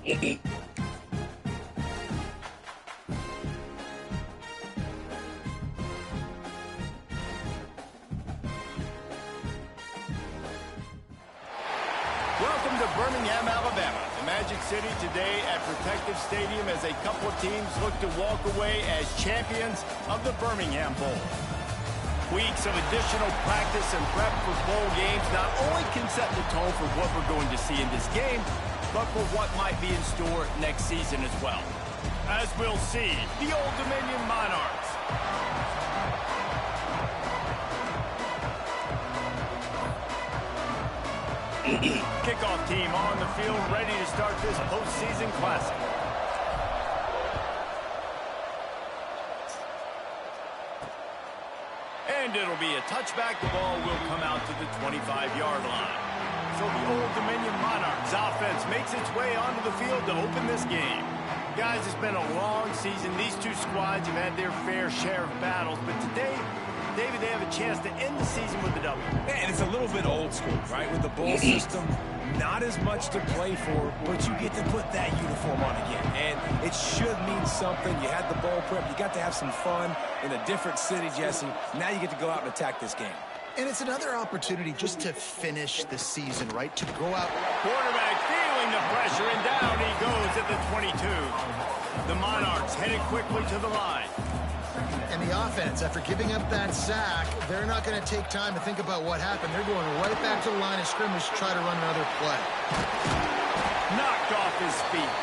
Welcome to Birmingham, Alabama, the Magic City today at Protective Stadium as a couple of teams look to walk away as champions of the Birmingham Bowl. Weeks of additional practice and prep for bowl games not only can set the tone for what we're going to see in this game, but for what might be in store next season as well. As we'll see, the Old Dominion Monarchs. Kickoff team on the field, ready to start this postseason classic. And it'll be a touchback. The ball will come out to the 25-yard line. So the Old Dominion Monarchs offense makes its way onto the field to open this game. Guys, it's been a long season. These two squads have had their fair share of battles, but today, David, they have a chance to end the season with a W. And it's a little bit old school, right? With the bowl system, not as much to play for, but you get to put that uniform on again. And it should mean something. You had the bowl prep. You got to have some fun in a different city, Jesse. Now you get to go out and attack this game. And it's another opportunity just to finish the season, right? To go out. Quarterback feeling the pressure, and down he goes at the 22. The Monarchs headed quickly to the line. And the offense, after giving up that sack, they're not going to take time to think about what happened. They're going right back to the line of scrimmage to try to run another play. Knocked off his feet.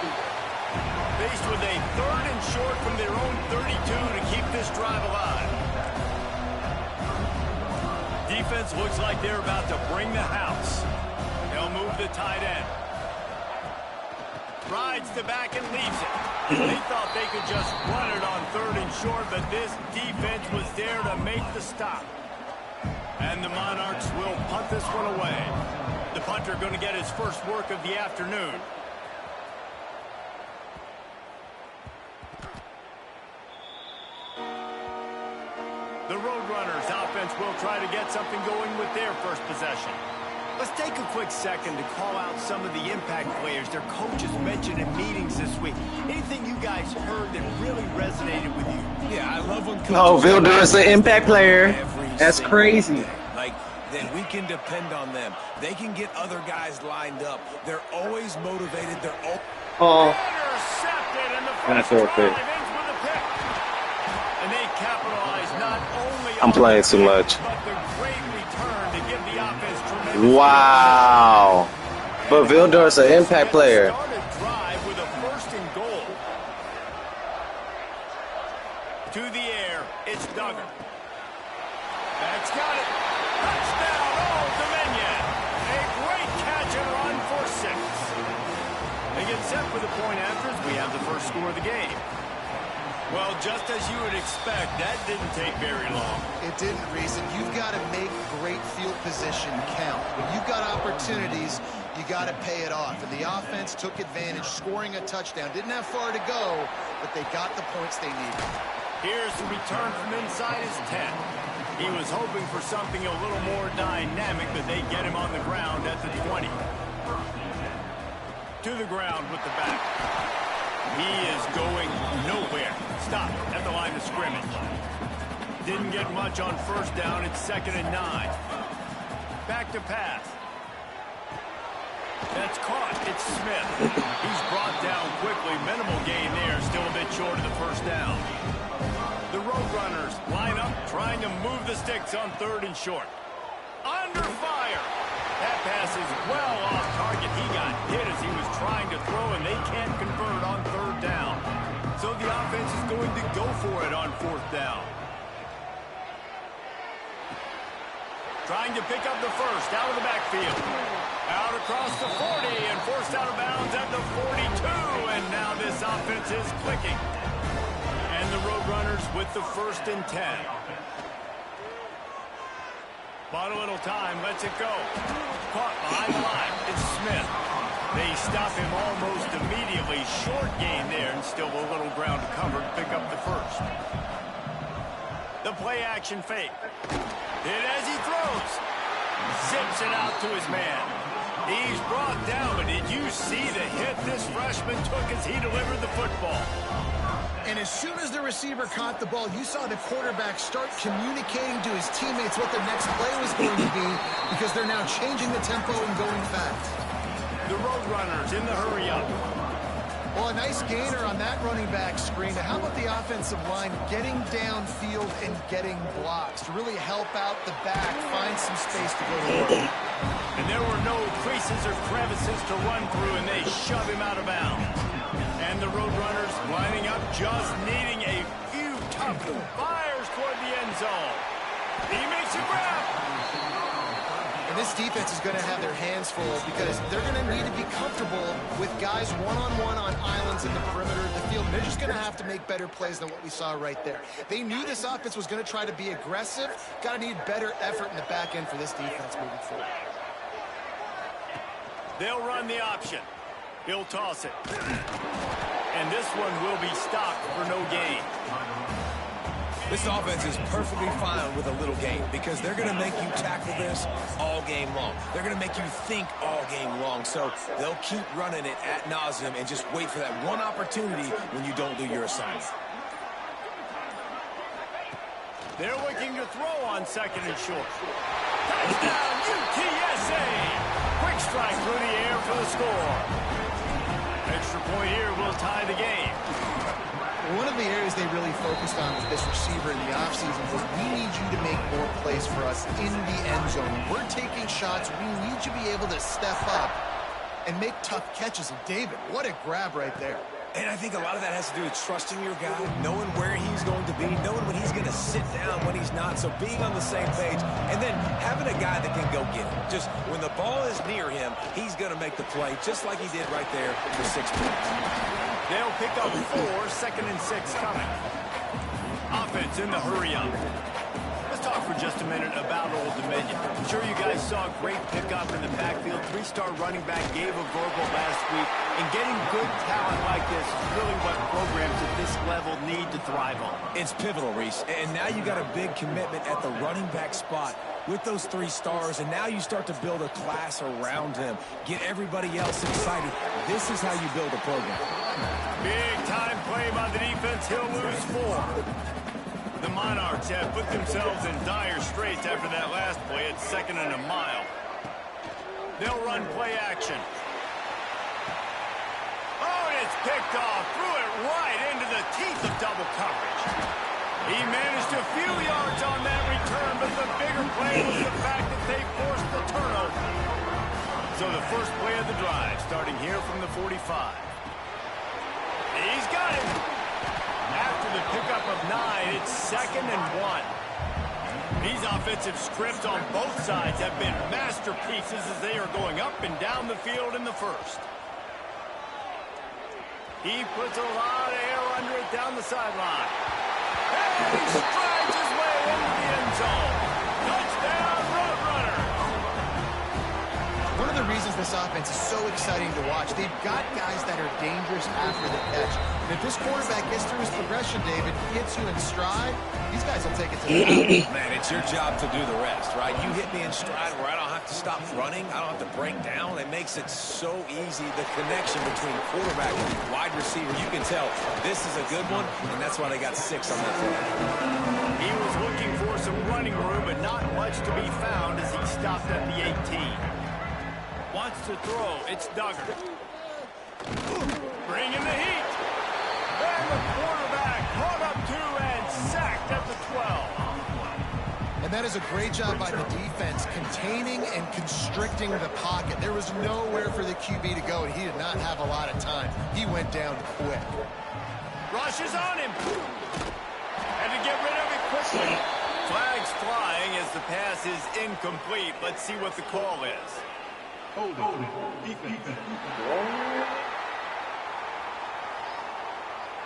Faced with a 3rd and short from their own 32 to keep this drive alive. Defense looks like they're about to bring the house. They'll move the tight end. Rides the back and leaves it. They thought they could just run it on 3rd and short, but this defense was there to make the stop. And the Monarchs will punt this one away. The punter going to get his first work of the afternoon. The Roadrunners offense will try to get something going with their first possession. Let's take a quick second to call out some of the impact players their coaches mentioned in meetings this week. Anything you guys heard that really resonated with you? Yeah, I love when coaches... Oh, Vilder is an impact player. That's crazy. Like, that we can depend on them. They can get other guys lined up. They're always motivated. They're all... Oh. Intercepted, and the That's first okay. drive ends with a pick. And they capitalize not only I'm on playing the too pick, much. but the great return to give the offense tremendous... Wow. But Vildor's an impact player. Started drive with a 1st and goal. To the air, it's Duggar. That's got it. Touchdown, Old Dominion. A great catch and run for 6. They get set for the point after as we have the first score of the game. Well, just as you would expect, that didn't take very long. It didn't, Reese. And you've got to make great field position count. When you've got opportunities, you got to pay it off. And the offense took advantage, scoring a touchdown. Didn't have far to go, but they got the points they needed. Here's the return from inside his 10. He was hoping for something a little more dynamic, but they get him on the ground at the 20. To the ground with the back. He is going nowhere. Stop at the line of scrimmage. Didn't get much on 1st down. It's 2nd and 9. Back to pass. That's caught. It's Smith. He's brought down quickly. Minimal gain there. Still a bit short of the 1st down. The Roadrunners line up, trying to move the sticks on 3rd and short. Under fire. That pass is well off target. He got hit as he was trying to throw, and they can't convert on 3rd down. So the offense is going to go for it on 4th down. Trying to pick up the first out of the backfield. Out across the 40 and forced out of bounds at the 42. And now this offense is clicking. And the Roadrunners with the 1st and 10. Bought a little time, lets it go. Caught behind the line. It's Smith. They stop him almost immediately. Short gain there, and still a little ground to cover to pick up the 1st. The play action fake. Hit as he throws. Zips it out to his man. He's brought down, but did you see the hit this freshman took as he delivered the football? And as soon as the receiver caught the ball, you saw the quarterback start communicating to his teammates what the next play was going to be because they're now changing the tempo and going fast. The Roadrunners in the hurry-up. Well, a nice gainer on that running back screen. Now, how about the offensive line getting downfield and getting blocks to really help out the back, find some space to go to work? And there were no creases or crevices to run through, and they shove him out of bounds. And the Roadrunners lining up, just needing a few tough fires toward the end zone. He makes a grab. And this defense is going to have their hands full because they're going to need to be comfortable with guys one-on-one on islands in the perimeter of the field. They're just going to have to make better plays than what we saw right there. They knew this offense was going to try to be aggressive. Got to need better effort in the back end for this defense moving forward. They'll run the option. He'll toss it. And this one will be stopped for no gain. This offense is perfectly fine with a little game because they're going to make you tackle this all game long. They're going to make you think all game long. So they'll keep running it ad nauseum and just wait for that one opportunity when you don't do your assignment. They're looking to throw on second and short. Touchdown, UTSA! Quick strike through the air for the score. Extra point here will tie the game. One of the areas they really focused on with this receiver in the offseason was we need you to make more plays for us in the end zone. When we're taking shots, we need you to be able to step up and make tough catches. And David, what a grab right there. And I think a lot of that has to do with trusting your guy, knowing where he's going to be, knowing when he's going to sit down, when he's not. So being on the same page, and then having a guy that can go get it. Just when the ball is near him, he's going to make the play, just like he did right there for 6 points. They'll pick up 4, second and 6 coming. Offense in the hurry-up. Let's talk for just a minute about Old Dominion. I'm sure you guys saw a great pickup in the backfield. 3-star running back gave a verbal last week. And getting good talent like this is really what programs at this level need to thrive on. It's pivotal, Reese. And now you got a big commitment at the running back spot with those 3 stars, and now you start to build a class around him. Get everybody else excited. This is how you build a program. Big time play by the defense. He'll lose 4. The Monarchs have put themselves in dire straits after that last play at 2nd and a mile. They'll run play action. Oh, and it's picked off. Threw it right into the teeth of double coverage. He managed a few yards on that return, but the bigger play was the fact that they forced the turnover. So the first play of the drive, starting here from the 45. He's got it. After the pickup of 9, it's 2nd and 1. These offensive scripts on both sides have been masterpieces as they are going up and down the field in the first. He puts a lot of air under it down the sideline. And he strides his way into the end zone. Touchdown, Roadrunners! One of the reasons this offense is so exciting to watch, they've got guys that are dangerous after the catch. And if this quarterback gets through his progression, David, hits you in stride, these guys will take it to the house. Man, it's your job to do the rest, right? You hit me in stride where I don't have to stop running. I don't have to break down. It makes it so easy, the connection between quarterback and wide receiver. You can tell this is a good one, and that's why they got 6 on that play. He was looking for some running room, but not much to be found as he stopped at the 18. Wants to throw. It's Duggar. Bringing the heat. And the quarterback caught up to and sacked at the 12. And that is a great job by the defense, containing and constricting the pocket. There was nowhere for the QB to go, and he did not have a lot of time. He went down quick. Rush is on him. Had to get rid of it quickly. Flags flying as the pass is incomplete. Let's see what the call is.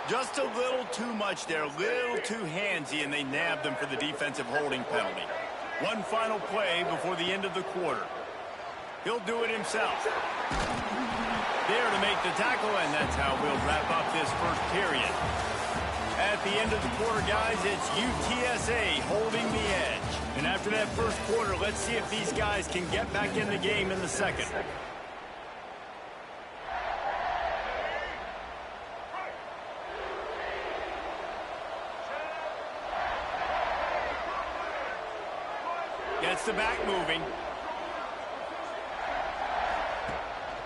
Just a little too much there, a little too handsy, and they nabbed them for the defensive holding penalty. One final play before the end of the quarter. He'll do it himself. There to make the tackle, and that's how we'll wrap up this first period. At the end of the quarter, guys, it's UTSA holding the edge. And after that first quarter, let's see if these guys can get back in the game in the second. gets the back moving.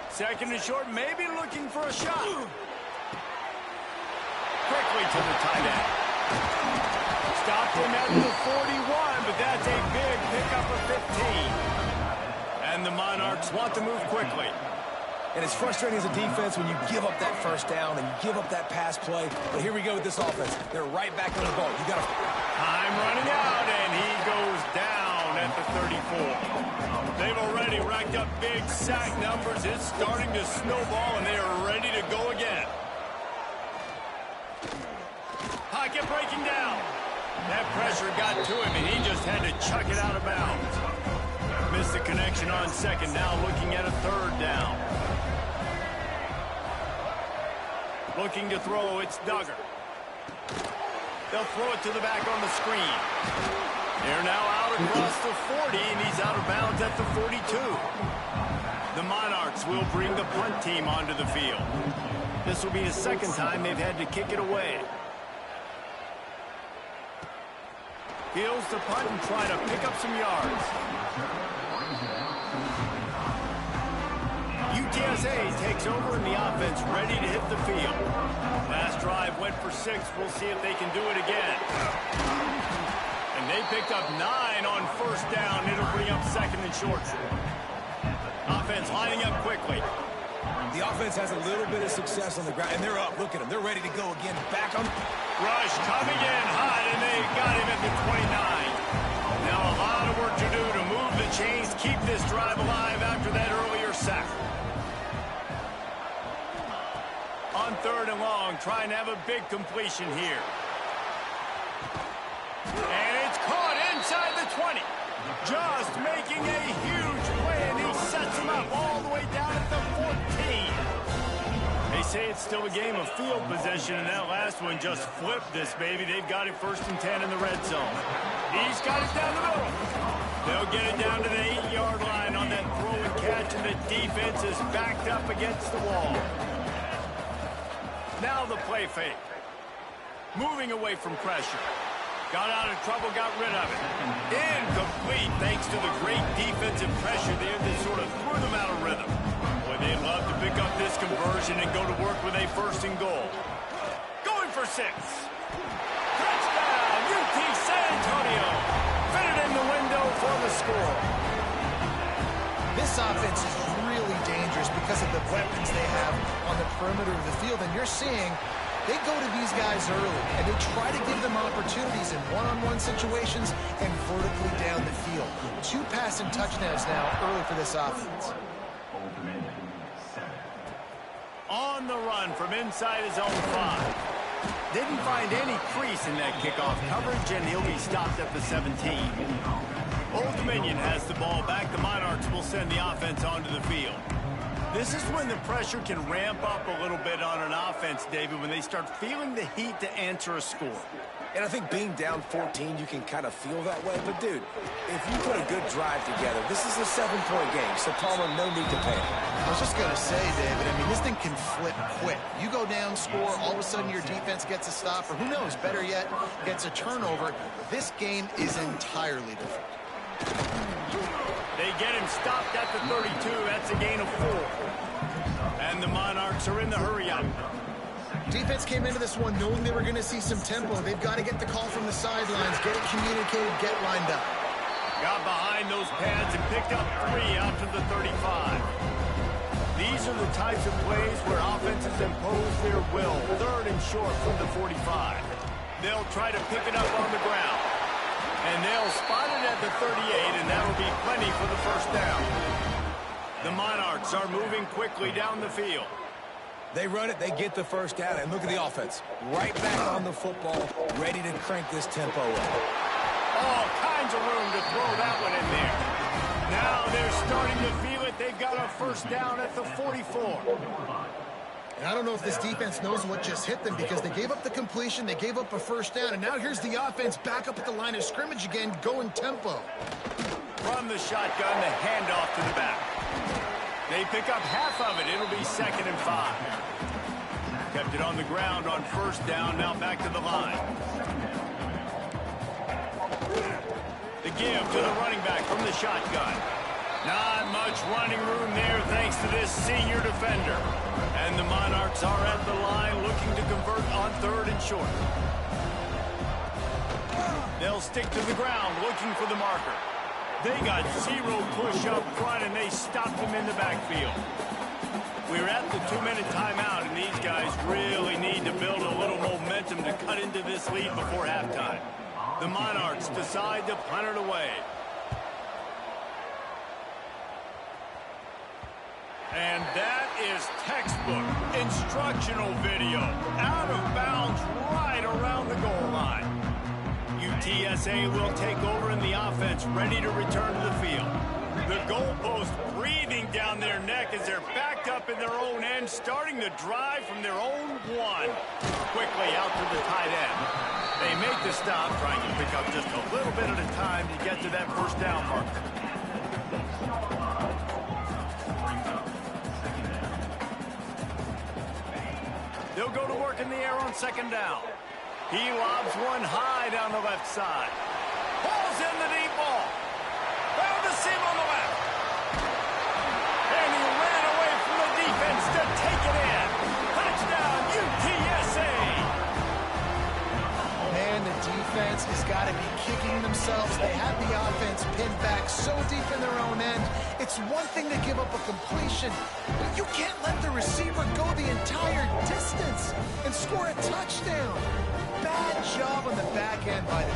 Second and short, maybe looking for a shot. Quickly to the tight end. Stopped him at the 41, but that's a big pickup of 15. And the Monarchs want to move quickly. And it's frustrating as a defense when you give up that first down and you give up that pass play. But here we go with this offense. They're right back on the ball. You got to... Time running out, and he goes down at the 34. They've already racked up big sack numbers. It's starting to snowball, and they are ready to go again. Pocket breaking down. That pressure got to him, and he just had to chuck it out of bounds. Missed the connection on second. Now looking at a third down. Looking to throw, it's Duggar. They'll throw it to the back on the screen. They're now out across the 40, and he's out of bounds at the 42. The Monarchs will bring the punt team onto the field. This will be the second time they've had to kick it away. Fields the punt and try to pick up some yards. UTSA takes over in the offense, ready to hit the field. Last drive went for 6. We'll see if they can do it again. And they picked up 9 on first down. It'll bring up second and short. Offense lining up quickly. The offense has a little bit of success on the ground, and they're up. Look at them. They're ready to go again. Back on. Rush coming in hot, and they got him at the 29. Now a lot of work to do to move the chains, keep this drive alive after that earlier sack. On third and long, trying to have a big completion here. And it's caught inside the 20. Just making a huge play, and he sets him up all the way down at the 14. They say it's still a game of field possession, and that last one just flipped this baby. They've got it 1st and 10 in the red zone. He's got it down the middle. They'll get it down to the 8-yard line on that throw and catch, and the defense is backed up against the wall. Now the play fake. Moving away from pressure. Got out of trouble, got rid of it. Incomplete thanks to the great defensive pressure there that sort of threw them out of rhythm. Boy, they'd love to pick up this conversion and go to work with a 1st and goal. Going for 6. Touchdown, UT San Antonio. Fitted in the window for the score. This offense is really dangerous because of the weapons they have on the perimeter of the field. And you're seeing they go to these guys early, and they try to give them opportunities in one-on-one situations and vertically down the field. 2 passing touchdowns now early for this offense. On the run from inside his own 5. Didn't find any crease in that kickoff coverage, and he'll be stopped at the 17. Old Dominion has the ball back. The Monarchs will send the offense onto the field. This is when the pressure can ramp up a little bit on an offense, David, when they start feeling the heat to answer a score. And I think being down 14, you can kind of feel that way. But, dude, if you put a good drive together, this is a 7-point game. So, Palmer, no need to panic. I was just going to say, David, I mean, this thing can flip quick. You go down, score, all of a sudden your defense gets a stop, or who knows, better yet, gets a turnover. This game is entirely different. They get him stopped at the 32. That's a gain of 4. And the Monarchs are in the hurry-up. Defense came into this one knowing they were going to see some tempo. They've got to get the call from the sidelines, get it communicated, get lined up. Got behind those pads and picked up 3 out to the 35. These are the types of plays where offenses impose their will. 3rd and short from the 45. They'll try to pick it up on the ground. And they'll spot it at the 38, and that'll be plenty for the 1st down. The Monarchs are moving quickly down the field. They run it, they get the 1st down, and look at the offense. Right back on the football, ready to crank this tempo up. All kinds of room to throw that one in there. Now they're starting to feel it. They've got a 1st down at the 44. And I don't know if this defense knows what just hit them because they gave up the completion, they gave up a 1st down, and now here's the offense back up at the line of scrimmage again, going tempo. From the shotgun, the handoff to the back. They pick up half of it. It'll be 2nd and 5. Kept it on the ground on 1st down, now back to the line. The give to the running back from the shotgun. Not much running room there thanks to this senior defender. And the Monarchs are at the line looking to convert on 3rd and short. They'll stick to the ground looking for the marker. They got 0 push up front, and they stopped him in the backfield. We're at the 2-minute timeout, and these guys really need to build a little momentum to cut into this lead before halftime. The Monarchs decide to punt it away. And that is textbook instructional video. Out of bounds right around the goal line. UTSA will take over in the offense, ready to return to the field. The goalpost breathing down their neck as they're backed up in their own end, starting the drive from their own 1. Quickly out to the tight end. They make the stop, trying to pick up just a little bit at a time to get to that first down marker. They'll go to work in the air on 2nd down. He lobs one high down the left side. Pulls in the deep ball. Found the seam on the left. And he ran away from the defense to take it in. Touchdown, UTSA. Man, the defense has got to be kicking themselves. They have the offense pinned back so deep in their own end. It's one thing to give up a completion, but you can't let the receiver go the entire distance and score a touchdown. Bad job on the back end by the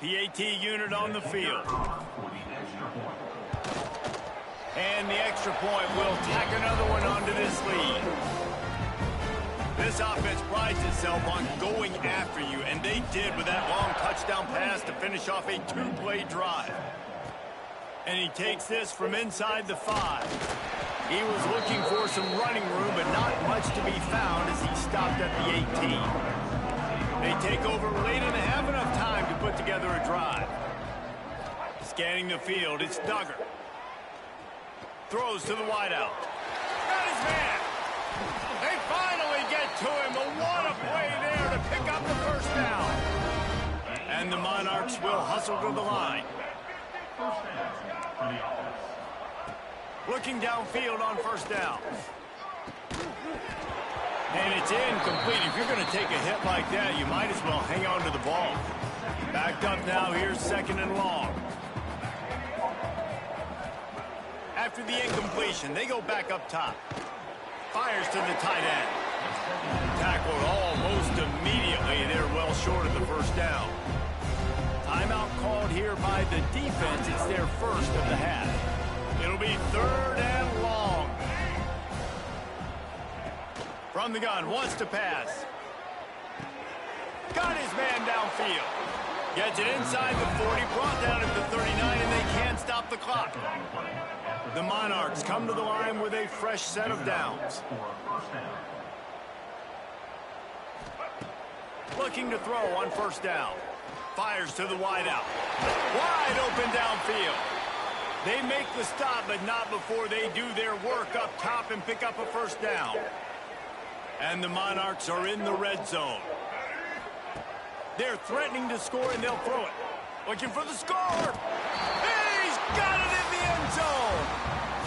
D. PAT unit on the field. And the extra point will tack another one onto this lead. This offense prides itself on going after you, and they did with that long touchdown pass to finish off a 2-play drive. And he takes this from inside the 5. He was looking for some running room, but not much to be found as he stopped at the 18. They take over late and have enough time to put together a drive. Scanning the field, it's Duggar. Throws to the wideout. Got his man. They finally get to him. But what a play there to pick up the first down. And the Monarchs will hustle to the line. Looking downfield on 1st down. And it's incomplete. If you're going to take a hit like that, you might as well hang on to the ball. Backed up now. Here's 2nd and long. After the incompletion, they go back up top. Fires to the tight end. Tackled almost immediately. They're well short of the first down. Timeout called here by the defense. It's their first of the half. It'll be 3rd and long. From the gun, wants to pass. Got his man downfield. Gets it inside the 40, brought down at the 39, and they can't stop the clock. The Monarchs come to the line with a fresh set of downs. Looking to throw on 1st down. Fires to the wideout. Wide open downfield. They make the stop, but not before they do their work up top and pick up a 1st down. And the Monarchs are in the red zone. They're threatening to score, and they'll throw it. Looking for the score. He's got it in the end zone.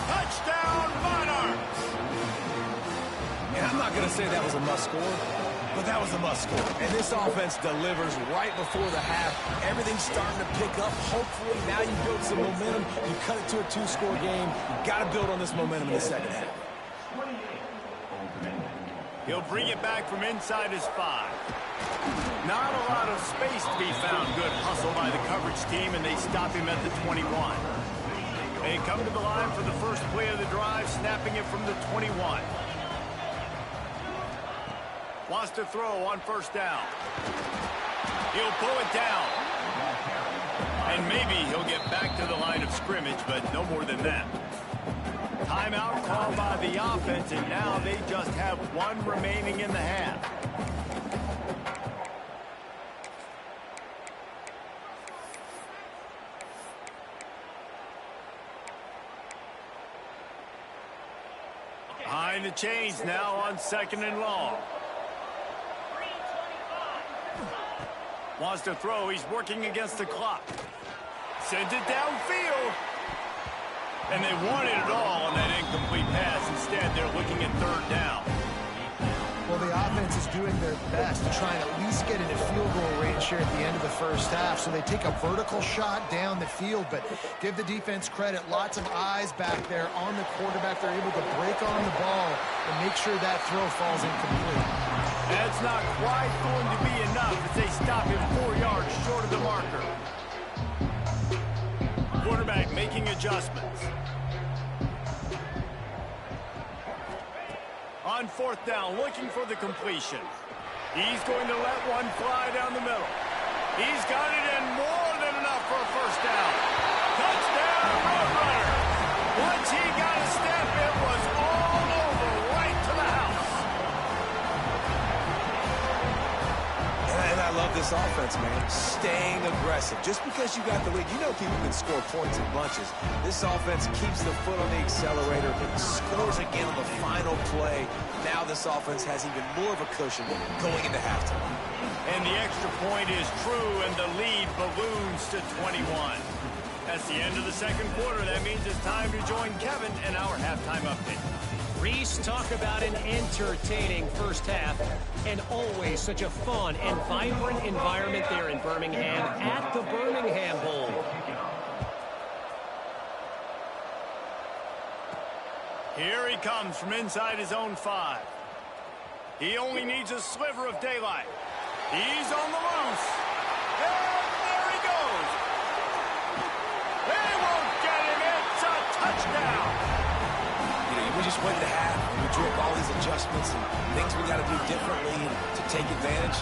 Touchdown, Monarchs. And I'm not going to say that was a must-score, but that was a must-score. And this offense delivers right before the half. Everything's starting to pick up. Hopefully, now you build some momentum. You cut it to a 2-score game. You've got to build on this momentum in the 2nd half. He'll bring it back from inside his 5. Not a lot of space to be found. Good hustle by the coverage team, and they stop him at the 21. They come to the line for the first play of the drive, snapping it from the 21. Wants to throw on 1st down. He'll pull it down. And maybe he'll get back to the line of scrimmage, but no more than that. Timeout called by the offense, and now they just have 1 remaining in the half. Calling the change now on 2nd and long. Wants to throw. He's working against the clock. Sends it downfield. And they wanted it all on that incomplete pass. Instead, they're looking at 3rd down. Well, the offense is doing their best to try and at least get into field goal range here at the end of the first half. So they take a vertical shot down the field, but give the defense credit. Lots of eyes back there on the quarterback. They're able to break on the ball and make sure that throw falls incomplete. That's not quite going to be enough as they stop him 4 yards short of the marker. Quarterback making adjustments. On 4th down, looking for the completion. He's going to let one fly down the middle. He's got it in more than enough for a 1st down. Touchdown, Roadrunner. Once he got a step, it was all over, right to the house. And I love this offense, man. Staying aggressive. Just because you got the lead, you know people can score points in bunches. This offense keeps the foot on the accelerator, scores again on the final play. Now this offense has even more of a cushion going into halftime. And the extra point is true, and the lead balloons to 21. That's the end of the 2nd quarter. That means it's time to join Kevin in our halftime update. Reese, talk about an entertaining first half, and always such a fun and vibrant environment there in Birmingham at the Birmingham Bowl. Here he comes from inside his own 5. He only needs a sliver of daylight. He's on the loose. And there he goes. They won't get him. It's a touchdown. We just went to half, and we drew up all these adjustments and things we got to do differently to take advantage.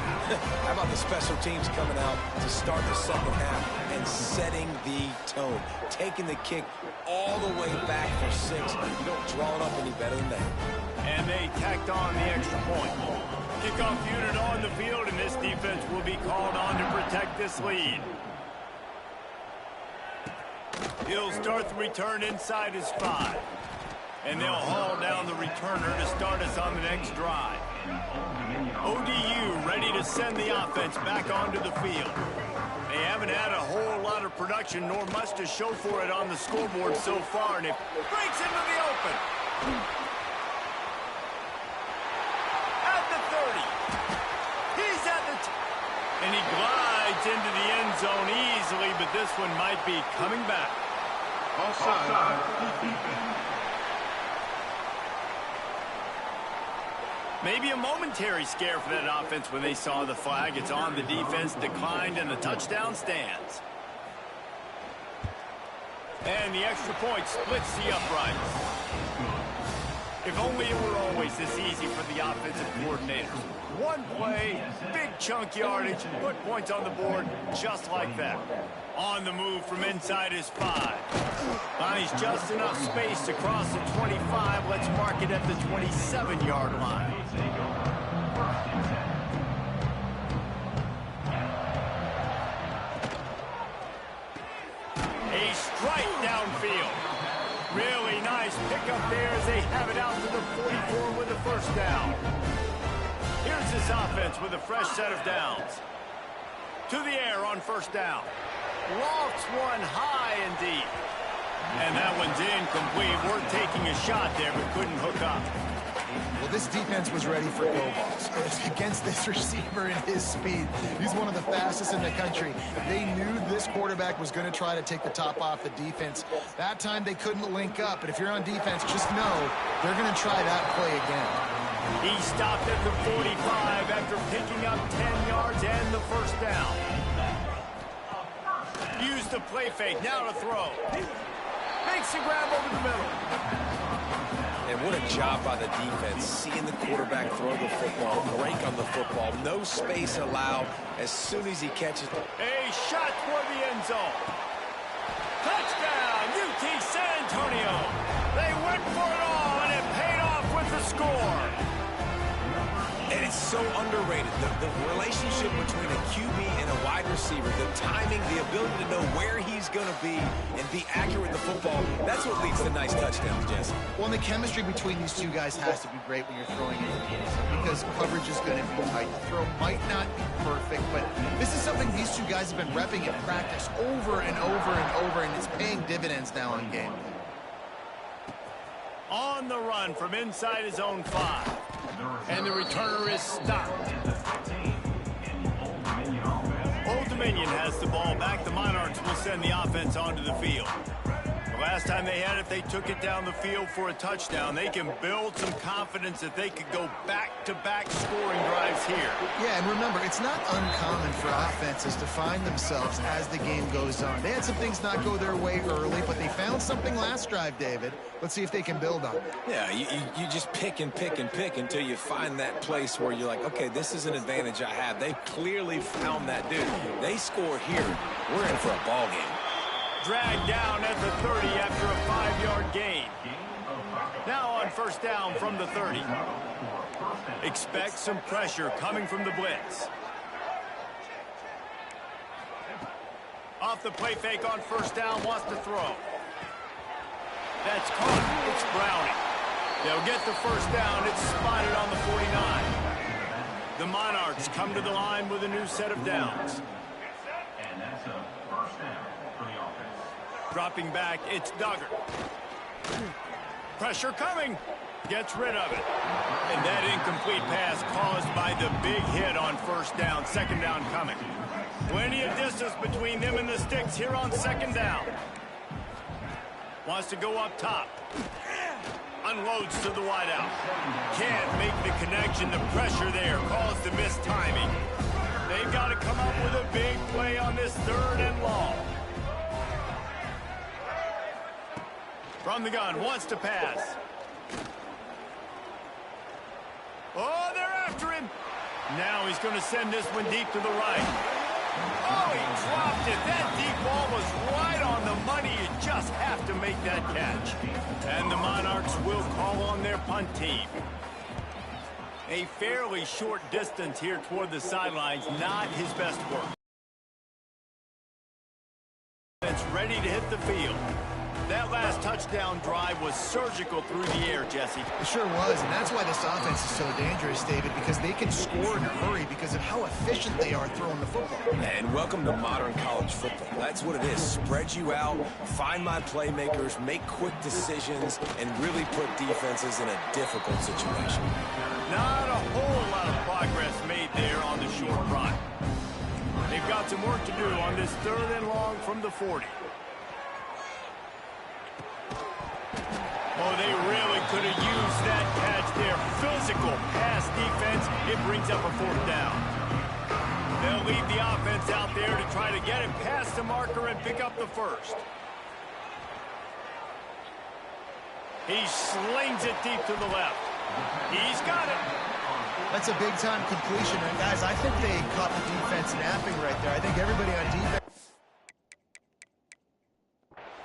How about the special teams coming out to start the 2nd half and setting the tone, taking the kick all the way back for 6. You don't draw it up any better than that. And they tacked on the extra point. Kickoff unit on the field, and this defense will be called on to protect this lead. He'll start the return inside his 5. And they'll haul down the returner to start us on the next drive. ODU ready to send the offense back onto the field. They haven't had a whole lot of production, nor much to show for it on the scoreboard so far, and it breaks into the open. At the 30. He's at the... And he glides into the end zone easily, but this one might be coming back. Offside. Maybe a momentary scare for that offense when they saw the flag. It's on the defense, declined, and the touchdown stands. And the extra point splits the uprights. If only it were always this easy for the offensive coordinators. One play, big chunk yardage, put points on the board just like that. On the move from inside his 5. Finds just enough space to cross the 25. Let's mark it at the 27-yard line. A strike downfield. Really nice pickup there as they have it out to the 44 with the 1st down. Here's this offense with a fresh set of downs. To the air on 1st down. Lofts one high and deep. And that one's incomplete. We're taking a shot there, but couldn't hook up. Well, this defense was ready for go balls against this receiver and his speed. He's one of the fastest in the country. They knew this quarterback was going to try to take the top off the defense. That time they couldn't link up, but if you're on defense, just know they're going to try that play again. He stopped at the 45 after picking up 10 yards and the 1st down. Use the play fake, now to throw. Makes a grab over the middle. And what a job by the defense, seeing the quarterback throw the football, break on the football, no space allowed as soon as he catches it. A shot toward the end zone. Touchdown, UT San Antonio. They went for it all, and it paid off with the score. And it's so underrated. The relationship between a QB and a wide receiver, the timing, the ability to know where he's going to be and be accurate with the football, that's what leads to nice touchdowns, Jesse. Well, and the chemistry between these two guys has to be great when you're throwing into the season because coverage is going to be tight. The throw might not be perfect, but this is something these two guys have been repping in practice over and over and over, and it's paying dividends now on game day. On the run from inside his own 5. And the returner is stopped. Old Dominion has the ball back. The Monarchs will send the offense onto the field. The last time they had it, they took it down the field for a touchdown. They can build some confidence that they could go back-to-back scoring drives here. Yeah, and remember, it's not uncommon for offenses to find themselves as the game goes on. They had some things not go their way early, but they found something last drive, David. Let's see if they can build on it. Yeah, you just pick and pick and pick until you find that place where you're like, okay, this is an advantage I have. They clearly found that dude. They score here. We're in for a ball game. Dragged down at the 30 after a 5-yard gain. Now on first down from the 30. Expect some pressure coming from the blitz. Off the play fake on first down, wants to throw. That's caught. It's Browning. They'll get the first down. It's spotted on the 49. The Monarchs come to the line with a new set of downs. And that's a first down for the offense. Dropping back, it's Duggar. Pressure coming. Gets rid of it. And that incomplete pass caused by the big hit on first down. Second down coming. Plenty of distance between them and the sticks here on second down. Wants to go up top. Unloads to the wideout. Can't make the connection. The pressure there caused the missed timing. They've got to come up with a big play on this 3rd and long. From the gun, wants to pass. Oh, they're after him. Now he's going to send this one deep to the right. Oh, he dropped it. That deep ball was right on the money. You just have to make that catch. And the Monarchs will call on their punt team. A fairly short distance here toward the sidelines. Not his best work. It's ready to hit the field. That last touchdown drive was surgical through the air, Jesse. It sure was, and that's why this offense is so dangerous, David, because they can score in a hurry because of how efficient they are throwing the football. And welcome to modern college football. That's what it is. Spread you out, find my playmakers, make quick decisions, and really put defenses in a difficult situation. Not a whole lot of progress made there on the short run. They've got some work to do on this 3rd and long from the 40. Oh, they really could have used that catch there. Physical pass defense. It brings up a 4th down. They'll lead the offense out there to try to get it past the marker and pick up the first. He slings it deep to the left. He's got it. That's a big-time completion. And, guys, I think they caught the defense napping right there. I think everybody on defense,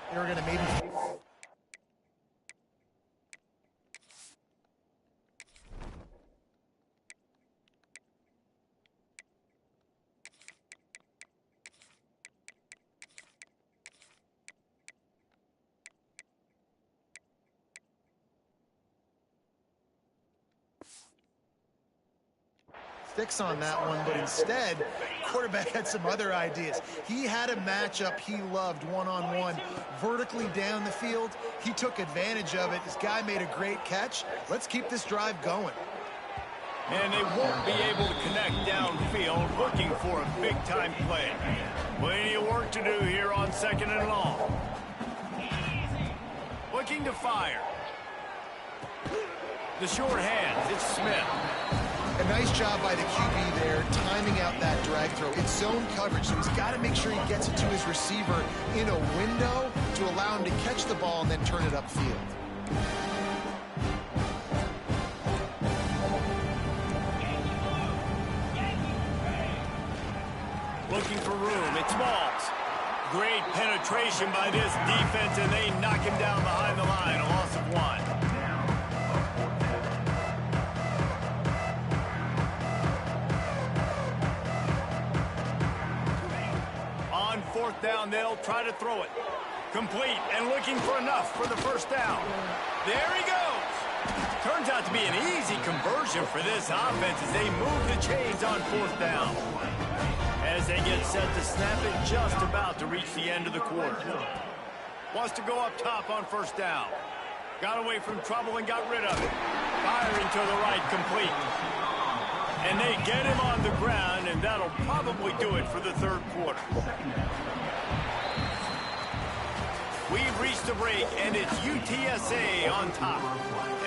they were going to maybe... sticks on that one, but instead, quarterback had some other ideas. He had a matchup he loved one-on-one, vertically down the field. He took advantage of it. This guy made a great catch. Let's keep this drive going. And they won't be able to connect downfield, looking for a big-time play. Plenty of work to do here on 2nd and long. Looking to fire. The short hands, it's Smith. A nice job by the QB there, timing out that drag throw. It's zone coverage, so he's got to make sure he gets it to his receiver in a window to allow him to catch the ball and then turn it upfield. Looking for room, it's Balls. Great penetration by this defense, and they knock him down behind the line, a loss of 1. 4th down, they'll try to throw it. Complete and looking for enough for the first down. There he goes. Turns out to be an easy conversion for this offense as they move the chains on 4th down. As they get set to snap it, just about to reach the end of the quarter. Wants to go up top on 1st down. Got away from trouble and got rid of it. Firing to the right, complete. And they get him on the ground, and that'll probably do it for the 3rd quarter. We've reached the break, and it's UTSA on top.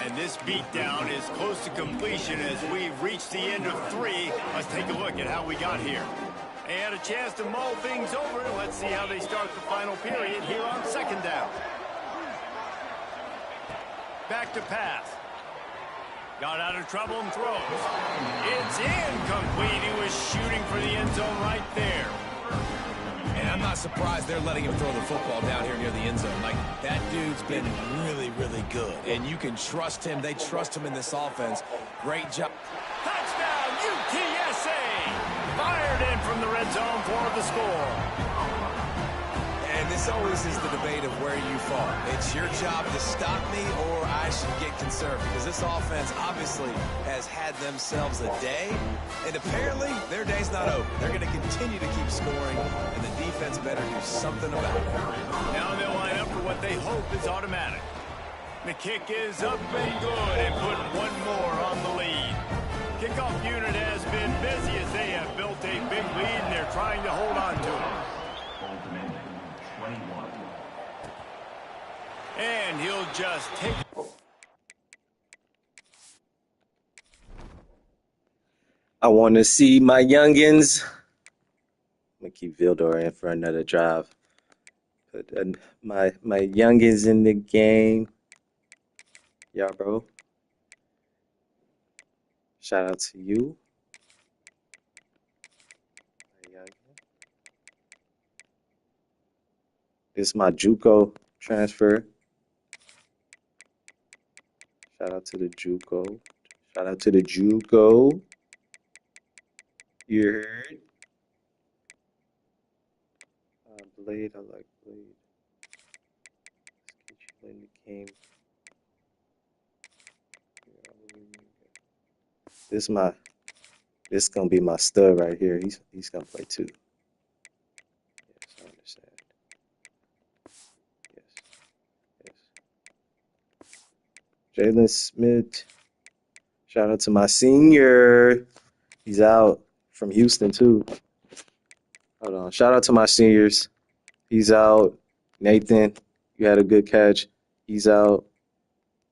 And this beatdown is close to completion as we've reached the end of 3. Let's take a look at how we got here. They had a chance to mull things over. Let's see how they start the final period here on 2nd down. Back to pass. Got out of trouble and throws. It's incomplete. He was shooting for the end zone right there. And I'm not surprised they're letting him throw the football down here near the end zone. Like, that dude's been really, really good. And you can trust him. They trust him in this offense. Great job. Touchdown, UTSA! Fired in from the red zone for the score. And this always is the debate of where you fall. It's your job to stop me or I should get concerned, because this offense obviously has had themselves a day, and apparently their day's not over. They're going to continue to keep scoring, and the defense better do something about it. Now they'll line up for what they hope is automatic. The kick is up and good, and put one more on the lead. Kickoff unit has been busy as they have built a big lead, and they're trying to hold on to it. And he'll just take... I want to see my youngins. I'm going to keep Vildor in for another drive. Put my youngins in the game. Yeah, bro. Shout out to you. This is my JUCO transfer. Shout out to the JUCO. Shout out to the JUCO. You heard? Blade, I like Blade. Let's get you in the game. This gonna be my stud right here. He's gonna play too. Yes, I understand. Yes. Jalen Smith. Shout out to my senior. He's out from Houston too. Hold on. Shout out to my seniors. He's out. Nathan, you had a good catch. He's out.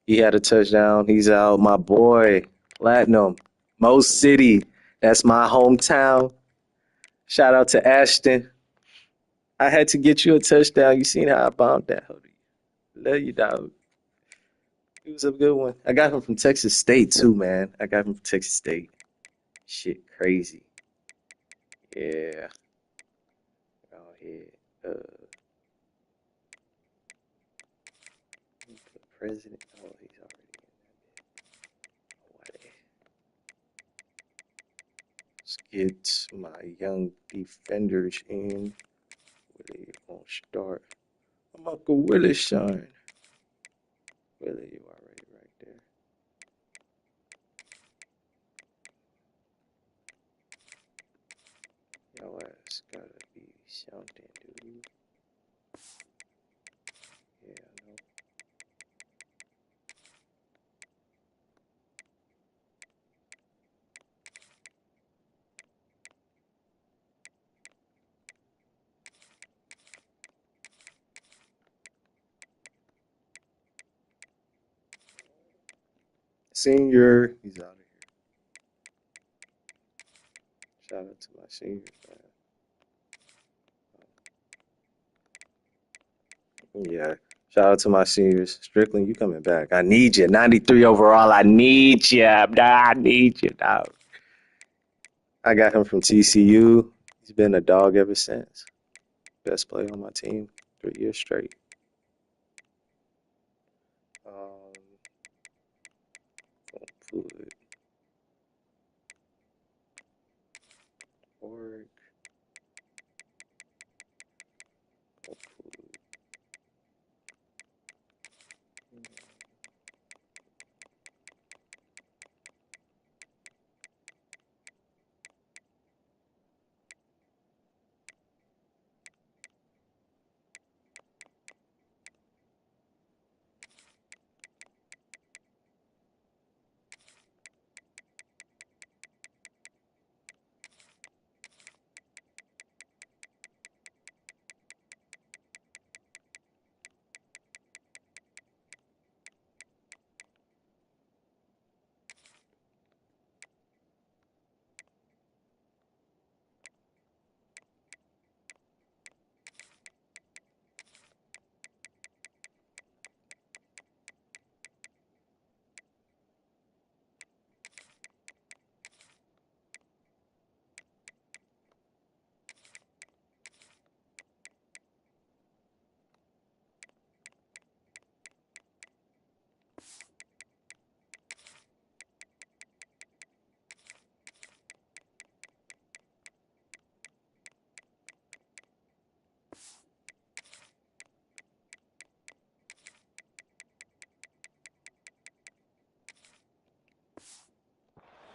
He had a touchdown. He's out. My boy, Platinum, Mo City. That's my hometown. Shout out to Ashton. I had to get you a touchdown. You seen how I bombed that? Love you, dog. It was a good one. I got him from Texas State, too, man. I got him from Texas State. Shit, crazy. Yeah. Go ahead. President. Oh, he's already in that bit. Let's get my young defenders in. Willie won't start. I'm Uncle Willie, son. Willie, you already right there. Your ass gotta be something, dude. Yeah, I know. Senior, he's out of here. Shout out to my seniors, man. Yeah, shout out to my seniors. Strickland, you coming back. I need you. 93 overall, I need you. I need you, dog. I got him from TCU. He's been a dog ever since. Best player on my team, 3 years straight. Put Org.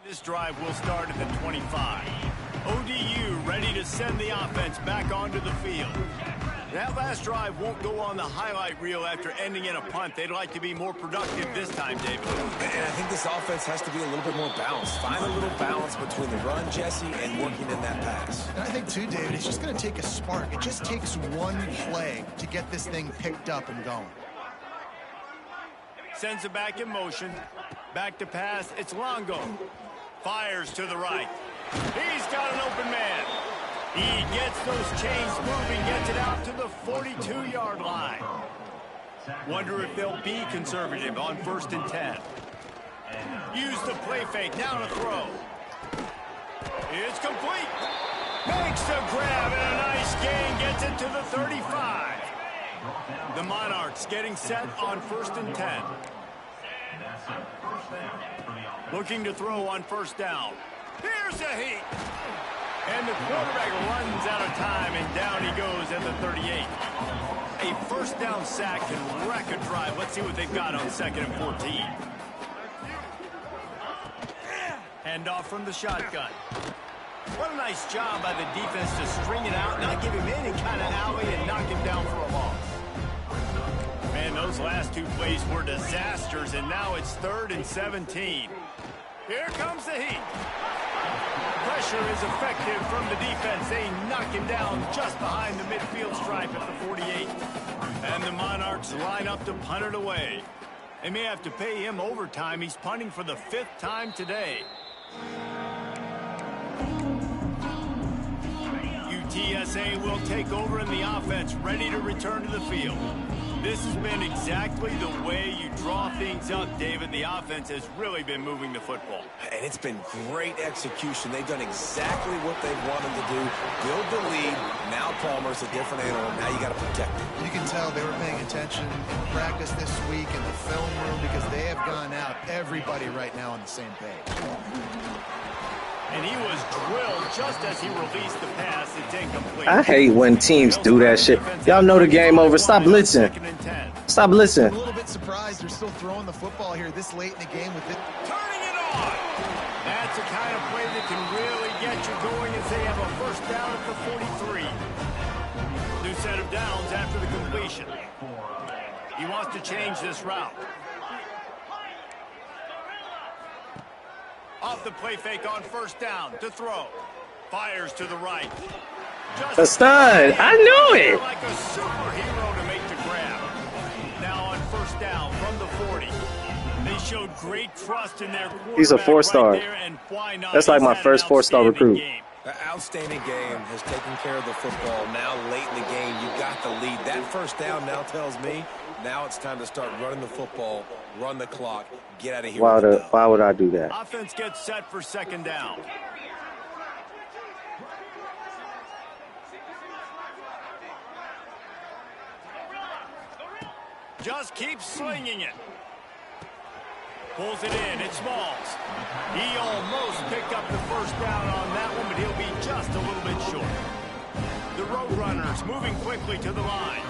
This drive will start at the 25. ODU ready to send the offense back onto the field. That last drive won't go on the highlight reel after ending in a punt. They'd like to be more productive this time, David. And I think this offense has to be a little bit more balanced. Find a little balance between the run, Jesse, and working in that pass. And I think, too, David, it's just going to take a spark. It just takes one play to get this thing picked up and going. Sends it back in motion. Back to pass. It's Longo. Fires to the right. He's got an open man. He gets those chains moving, gets it out to the 42-yard line. Wonder if they'll be conservative on 1st and 10. Use the play fake. Now to throw. It's complete. Makes the grab and a nice gain. Gets it to the 35. The Monarchs getting set on 1st and 10. Looking to throw on 1st down. Here's a heat. And the quarterback runs out of time, and down he goes at the 38. A 1st down sack can wreck a drive. Let's see what they've got on 2nd and 14. Handoff from the shotgun. What a nice job by the defense to string it out, not give him any kind of alley, and knock him down for a loss. Man, those last two plays were disasters, and now it's 3rd and 17. Here comes the heat. Pressure is effective from the defense. They knock him down just behind the midfield stripe at the 48. And the Monarchs line up to punt it away. They may have to pay him overtime. He's punting for the 5th time today. UTSA will take over in the offense, ready to return to the field. This has been exactly the way you draw things up, David. The offense has really been moving the football. And it's been great execution. They've done exactly what they've wanted to do. Build the lead. Now Palmer's a different animal. Now you got to protect it. You can tell they were paying attention in practice this week in the film room because they have gone out, everybody right now on the same page. And he was drilled just as he released the pass. It's incomplete. I hate when teams do that shit. Y'all know the game over. Stop blitzing. Stop blitzing. I'm a little bit surprised they're still throwing the football here this late in the game with it. Turning it on. That's the kind of play that can really get you going as they have a 1st down at the 43. New set of downs after the completion. He wants to change this route. Off the play fake on 1st down to throw. Fires to the right. A stud. I knew it. Like a superhero to make the grab. Now on 1st down from the 40. They showed great trust in their quarterback. He's a 4-star. Right there, and why not? That's like my first 4-star recruit. An outstanding game, has taken care of the football. Now late in the game, you got the lead. That 1st down now tells me now it's time to start running the football, run the clock, get out of here. Why would I do that? Offense gets set for 2nd down. Just keeps slinging it. Pulls it in. It's Smalls. He almost picked up the 1st down on that one, but he'll be just a little bit short. The Roadrunners moving quickly to the line.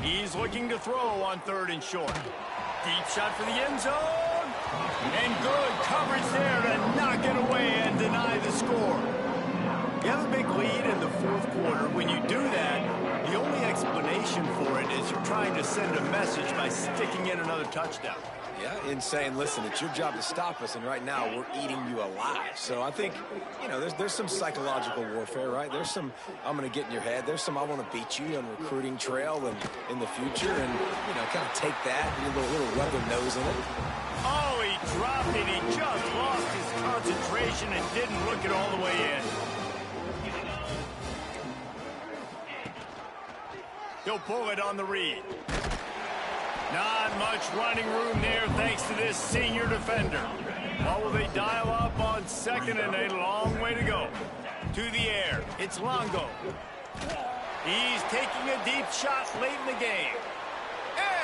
He's looking to throw on 3rd and short. Deep shot for the end zone. And good coverage there to knock it away and deny the score. You have a big lead in the 4th quarter. When you do that, the only explanation for it is you're trying to send a message by sticking in another touchdown. Yeah, in saying, listen, it's your job to stop us, and right now we're eating you alive. So I think, you know, there's some psychological warfare, right? There's some, I'm going to get in your head. There's some, I want to beat you on recruiting trail and in the future, and, you know, kind of take that, and a little rub their nose in it. Oh, he dropped it. He just lost his concentration and didn't look it all the way in. He'll pull it on the read. Not much running room there thanks to this senior defender. What will they dial up on 2nd and a long way to go? To the air. It's Longo. He's taking a deep shot late in the game.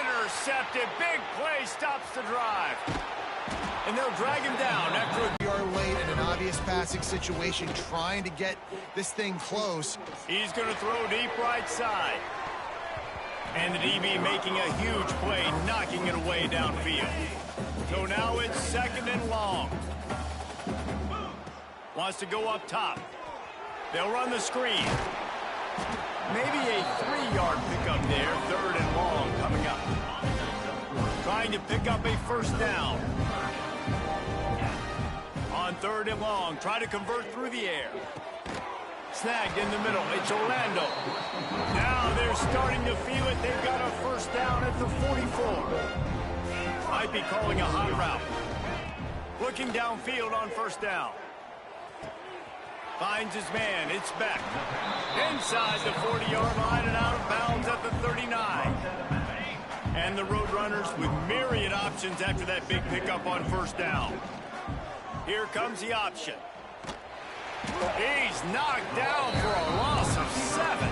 Intercepted. Big play stops the drive. And they'll drag him down after a Yard late in an obvious passing situation, trying to get this thing close. He's going to throw deep right side. And the DB making a huge play, knocking it away downfield. So now it's 2nd and long. Wants to go up top. They'll run the screen. Maybe a 3-yard pickup there. 3rd and long coming up. Trying to pick up a 1st down. On 3rd and long, try to convert through the air. Snagged in the middle. It's Orlando. Now they're starting to feel it. They've got a 1st down at the 44. Might be calling a hot route. Looking downfield on 1st down. Finds his man. It's Beck. Inside the 40-yard line and out of bounds at the 39. And the Roadrunners with myriad options after that big pickup on 1st down. Here comes the option. He's knocked down for a loss of 7.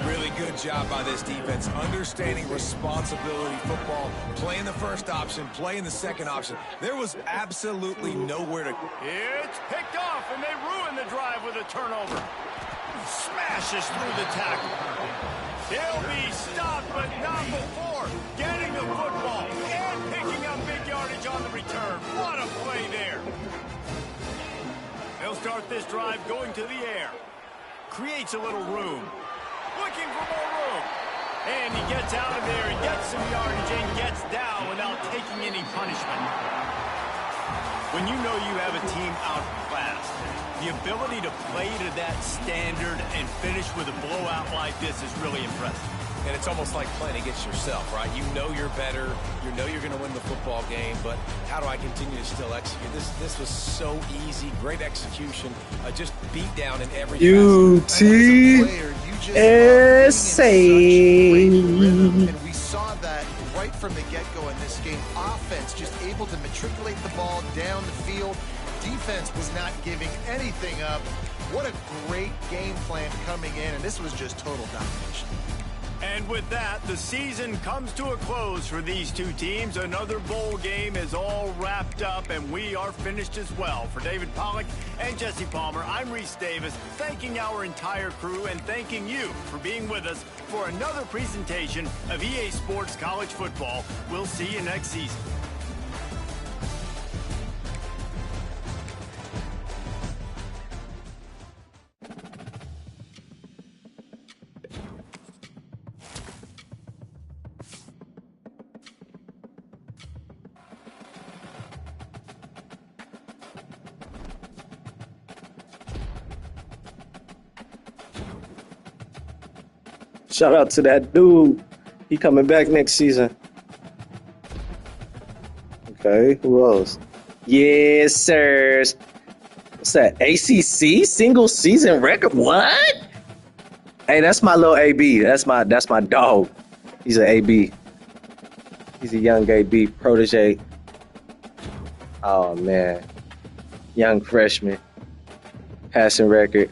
Really good job by this defense, understanding responsibility football, playing the 1st option, playing the 2nd option. There was absolutely nowhere to... It's picked off, and they ruin the drive with a turnover. Smashes through the tackle. He'll be stopped, but not before getting the football and picking up big yardage on the return. What a play there. They'll start this drive going to the air. Creates a little room. Looking for more room. And he gets out of there and gets some yardage and gets down without taking any punishment. When you know you have a team outclassed, the ability to play to that standard and finish with a blowout like this is really impressive. And it's almost like playing against yourself, right? You know you're better. You know you're going to win the football game, but how do I continue to still execute? This was so easy. Great execution. Just beat down in every UTSA. And we saw that right from the get-go in this game. Offense just able to matriculate the ball down the field. Defense was not giving anything up. What a great game plan coming in, and this was just total domination. And with that, the season comes to a close for these two teams. Another bowl game is all wrapped up, and we are finished as well. For David Pollack and Jesse Palmer, I'm Reese Davis, thanking our entire crew and thanking you for being with us for another presentation of EA Sports College Football. We'll see you next season. Shout out to that dude. He coming back next season. Okay, who else? Yes, sirs. What's that? ACC single season record? What? Hey, that's my little AB. That's my dog. He's an AB. He's a young AB protege. Oh man, young freshman. Passing record.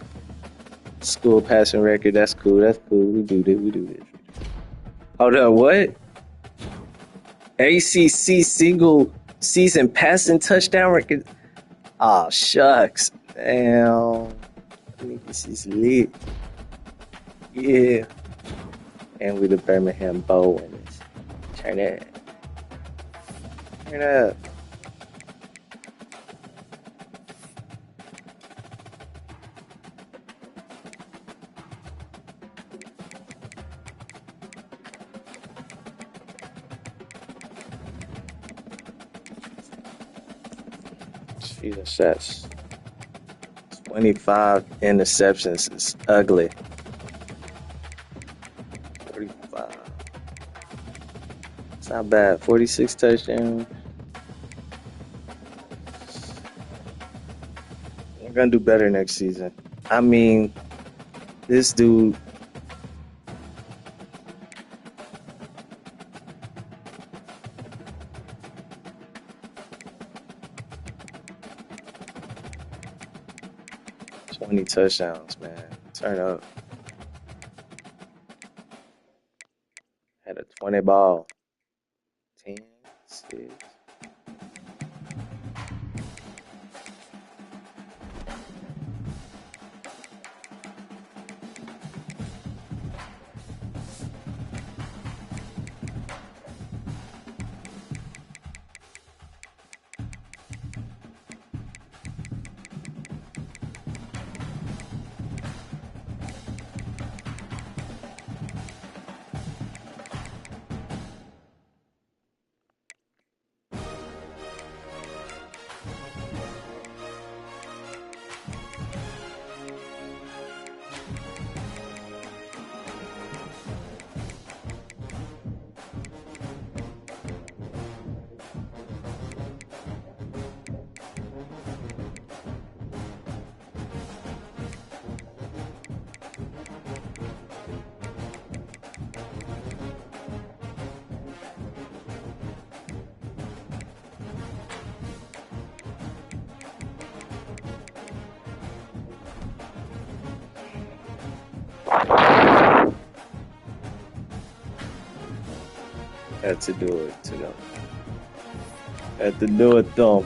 School passing record. That's cool. That's cool. We do this. Hold on. What? ACC single season passing touchdown record. Oh shucks. Damn. This is lit. Yeah. And we the Birmingham Bowl winners. Turn up. Turn up. Jesus, that's 25 interceptions is ugly. 45. It's not bad. 46 touchdowns. We're gonna do better next season. I mean, this dude. Twenty touchdowns, man. Turn up. Had a 20 ball. 10, 6. Had to do it to them. Had to do it, though.